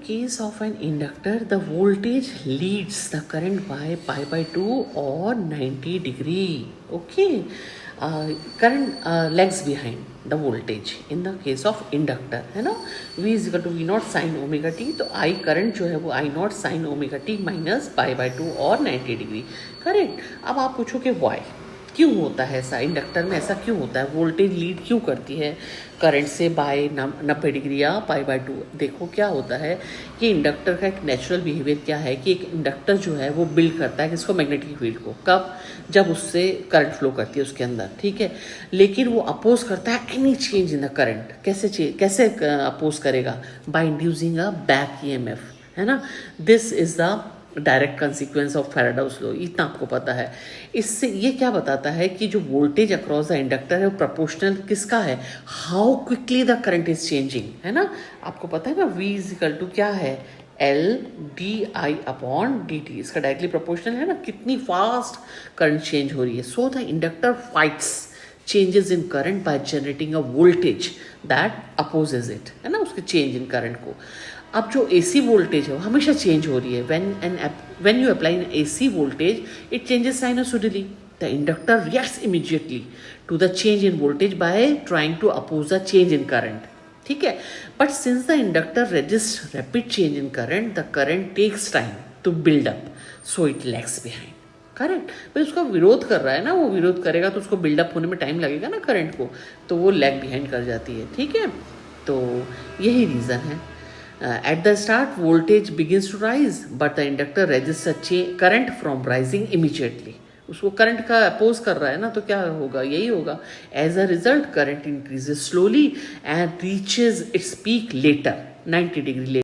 case of an inductor, the voltage leads the current by pi by 2 or 90 degree. Okay. Current lags behind the voltage in the case of inductor, है ना. V is equal to V naught sin omega t. तो I current जो है वो I naught sin omega t minus pi by 2 और 90 degree. Correct. अब आप पूछोगे why, क्यों होता है ऐसा, इंडक्टर में ऐसा क्यों होता है, वोल्टेज लीड क्यों करती है करंट से बाय 90 डिग्री या पाई बाय 2. देखो क्या होता है कि इंडक्टर का एक नेचुरल बिहेवियर क्या है कि एक इंडक्टर जो है वो बिल्ड करता है किसको, मैग्नेटिक फील्ड को. कब, जब उससे करंट फ्लो करती है उसके अंदर, ठीक है. लेकिन वो अपोज करता है any change in the current. कैसे अपोज करेगा, by inducing a back EMF, है ना. This is the direct consequence of Faraday's law. इतना आपको पता है. इससे ये क्या बताता है कि जो वोल्टेज अक्रॉस द इंडक्टर है वो प्रोपोर्शनल किसका है, how quickly the current is changing, है ना. आपको पता है ना V इज इक्वल टू क्या है, L di अपॉन dt. इसका डायरेक्टली प्रोपोर्शनल है ना, कितनी फास्ट करंट चेंज हो रही है. So the inductor fights changes in current by generating a voltage that opposes it, है ना, उसके change in current को. अब जो AC वोल्टेज है वो हमेशा चेंज हो रही है. when you apply an AC voltage it changes sinusoidally. The inductor reacts immediately to the change in voltage by trying to oppose the change in current, ठीक है. But since the inductor resists rapid change in current, the current takes time to build up, so it lags behind. Correct. भाई उसका विरोध कर रहा है ना, वो विरोध करेगा तो उसको बिल्डअप होने में टाइम लगेगा ना करंट को, तो वो लैग बिहाइंड कर जाती है, ठीक है. तो यही रीज़न है. At the start voltage begins to rise but the inductor resist current from rising immediately. उसको करंट का अपोज कर रहा है ना, तो क्या होगा, यही होगा. As a result current increases slowly and reaches its peak later 90 degree